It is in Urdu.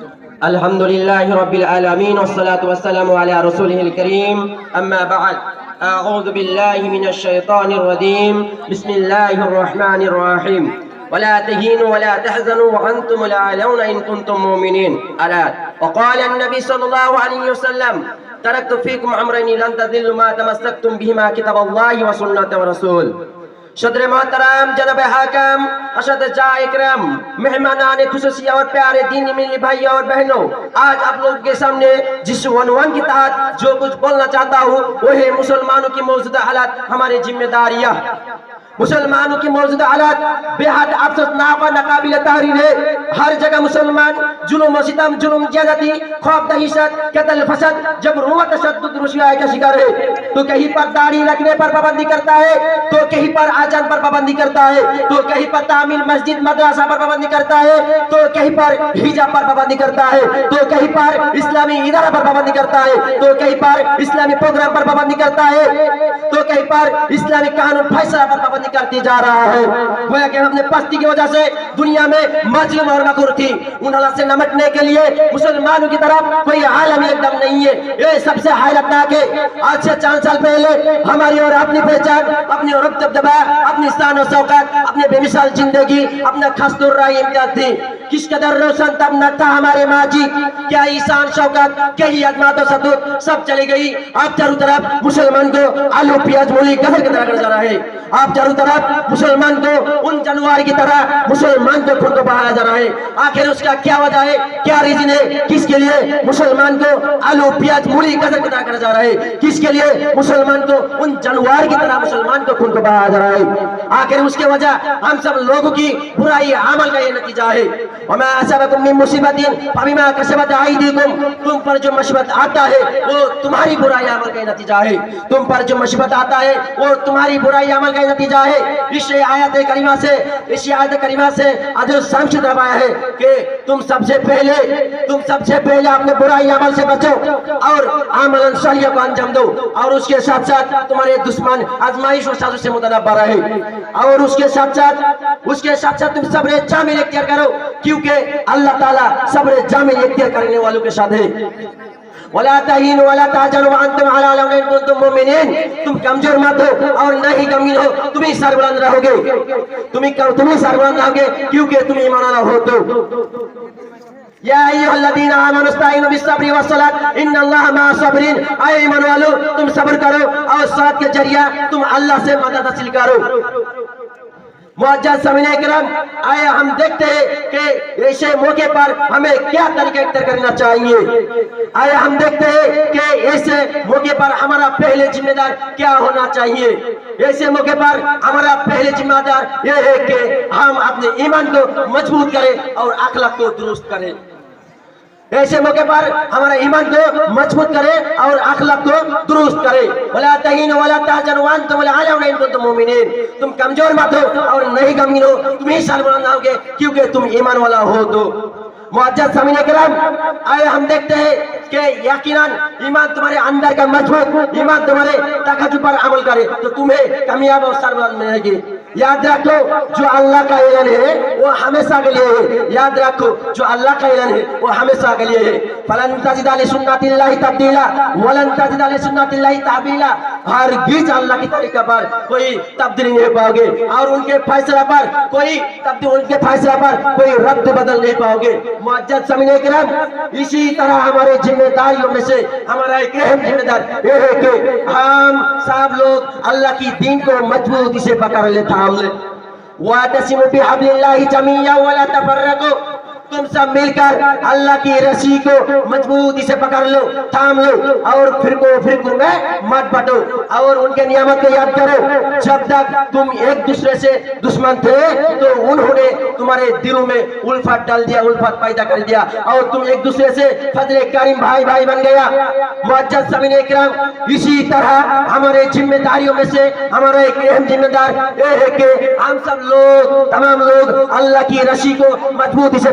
الحمد لله رب العالمين والصلاة والسلام على رسوله الكريم أما بعد أعوذ بالله من الشيطان الرجيم بسم الله الرحمن الرحيم ولا تهينوا ولا تحزنوا وأنتم الأعلون إن كنتم مؤمنين آيات. وقال النبي صلى الله عليه وسلم تركت فيكم أمرين لن تضلوا ما تمسكتم بهما كتاب الله وسنة ورسول. صدر محترم جناب حاکم اساتذہ اکرام مہمانان خصوصی اور پیارے دینی ملی بھائی اور بہنوں، آج آپ لوگ کے سامنے جس عنوان کے تحت جو کچھ بولنا چاہتا ہوں وہ ہے مسلمانوں کی موجودہ حالات ہماری ذمہ داریاں. مسلمانوں کی موجودہ حالات بے حد افسوسناک اور ناقابل تحریر ہے. ہر جگہ مسلمان ظلم و ستم، ظلم زیادتی، خوف دہشت، قتل فساد، جبر و تشدد رسوائی کا شکار ہے. تو کہیں پر داڑھی رکھنے پر پابندی کرتا ہے، تو کہیں پر آذان پر پابندی کرتا ہے، تو کہیں پر تعمیل مسجد مدرسہ پر پابندی کرتا ہے، تو کہیں پر حجاب پر پابندی کرتا ہے، تو کہیں پر اسلامی ادارہ پر پابندی کرتا ہے، تو کہیں پر اسلامی پروگرام پر پابندی کرتا ہے، تو کہیں پر اسلامی قانون فیصلہ پر پابندی کرتی جا رہا ہے. گویا کہ ہم نے پستی کی وجہ سے دنیا میں مظلوم اور مغرور تھی. ان حالات سے نمٹنے کے لیے مسلمانوں کی طرف کوئی عالمی اقدام نہیں ہے. یہ سب سے حیرتناک ہے. آج سے 4 سال پہلے ہماری اور اپنی پہچان، اپنی اور دبدبا، اپنی شان و شوکت، اپنے بے مثال زندگی، اپنا خستور راہ امتیاز تھی. کس قدر روشن تب نہ تھا ہمارے ماضی، کیا شان شوکت، کیا عظمت و ستوت سب چلی گئی. آپ چاروں طرف مسلمان کو آلو پیاز مولی گدر کی طرح کر جا رہا ہے. آپ چاروں طرف مسلمان کو ان جانور کی طرح مسلمان کو خود کو بہایا جا رہا ہے. آخر اس کا کیا وجہ ہے، کیا ریزن ہے؟ کس کے لیے مسلمان کو آلو پیاز مولی گدر کی طرح کر جا رہا ہے؟ کس کے لیے مسلمان کو ان جانور کی طرح مسلمان کو خود کو بہایا جا رہا ہے؟ آخر اس کے وجہ ہم سب لوگوں کی برائی عمل کا یہ نتیجہ ہے. وما اصابکم من مصیبت فبما کسبت ایدیکم، تم پر جو مصیبت آتا ہے وہ تمہاری برائی عمل کا نتیجہ ہے. تم پر جو مصیبت آتا ہے وہ تمہاری برائی عمل کا نتیجہ ہے. اس آیت کریمہ سے حضرت شمس دبایا ہے کہ تم سب سے پہلے اپنے برائی عمل سے بچو اور عمل صالح کو انجام دو، اور اس کے ساتھ ساتھ تمہارے دشمن آزمائش و سازش سے متنبہ رہے، اور اس کے ساتھ ساتھ تم صبر جامع اختیار کرو، کیونکہ اللہ تعالیٰ صبر جامع اختیار کرنے والوں کے ساتھ ہے. ولا تهينوا ولا تحزنوا وانتم على الاعلى ان كنتم مؤمنين. تم کمزور مت ہو اور نہ ہی غمگین ہو، تم ہی سربلند رہو گے، تم ہی سربلند رہو گے کیونکہ تم ایمان والا ہو. تو یا ایھا الذین آمنوا استعینوا بالصبر والصلاۃ ان اللہ مع الصابرین. اے ایمان والو تم صبر کرو اور صلات کے ذریعہ تم اللہ سے مدد حاصل کرو. معزز سامعین کرام، آئے ہم دیکھتے ہیں کہ ایسے موقع پر ہمیں کیا طریقہ اختیار کرنا چاہیے. آئے ہم دیکھتے ہیں کہ ایسے موقع پر ہمارا پہلے ذمہ دار کیا ہونا چاہیے. ایسے موقع پر ہمارا پہلے ذمہ دار یہ ہے کہ ہم اپنے ایمان کو مضبوط کریں اور اخلاق کو درست کریں. ایسے موقع پر ہمارا ایمان کو مضبوط کرے اور اخلاق کو درست کرے. ولا تهینوا ولا تحزنوا وانتم الاعلون ان کنتم مؤمنین. تم کمزور مت ہو اور نہیں غمگین ہو، تم ہی سربلند رہو گے کیونکہ تم ایمان والا ہو. تو معزز سامعین کرام، آئے ہم دیکھتے ہیں کہ یقیناً ایمان تمہارے اندر کا مضبوط ایمان تمہارے تقاضوں پر عمل کرے تو تمہیں کامیاب اور سربلند ملے گی. یاد رکھو جو اللہ کا اعلان ہے وہ ہمیشہ کے لیے ہے. یاد رکھو جو اللہ کا اعلان ہے وہ ہمیشہ کے لیے ہے. فلن تجد لسنت اللہ تبدیلا ولن تجد لسنت اللہ تعبیلا. ہرگز اللہ کی طریقہ پر کوئی تبدیلی نہیں پاؤ گے اور ان کے فیصلہ پر کوئی رد بدل نہیں پاؤ گے. معزز سامعین کرام، اسی طرح ہمارے ذمہ داریوں میں سے ہمارا ایک اہم ذمہ دار یہ ہے کہ ہم سب لوگ اللہ کی دین کو مضبوطی سے پکڑ لے، تھام لے. وَاعْتَصِمُوا بِحَبْلِ اللَّهِ جَمِيعًا وَلَا تَفَرَّقُوا. تم سب مل کر اللہ کی رسی کو مضبوطی سے پکڑ لو، تھام لو اور فرقوں میں مت بٹو اور ان کے نعمت کو یاد کرو. جب تک تم ایک دوسرے سے دشمن تھے تو انہوں نے تمہارے دلوں میں الفت ڈال دیا، الفت پیدا کر دیا اور تم ایک دوسرے سے فضل کریم بھائی بن گیا. معزز سامعین کرام، اسی طرح ہمارے ذمہ داریوں میں سے ہمارا ایک اہم ذمہ دار یہ ہے کہ ہم سب لوگ، تمام لوگ اللہ کی رسی کو مضبوطی سے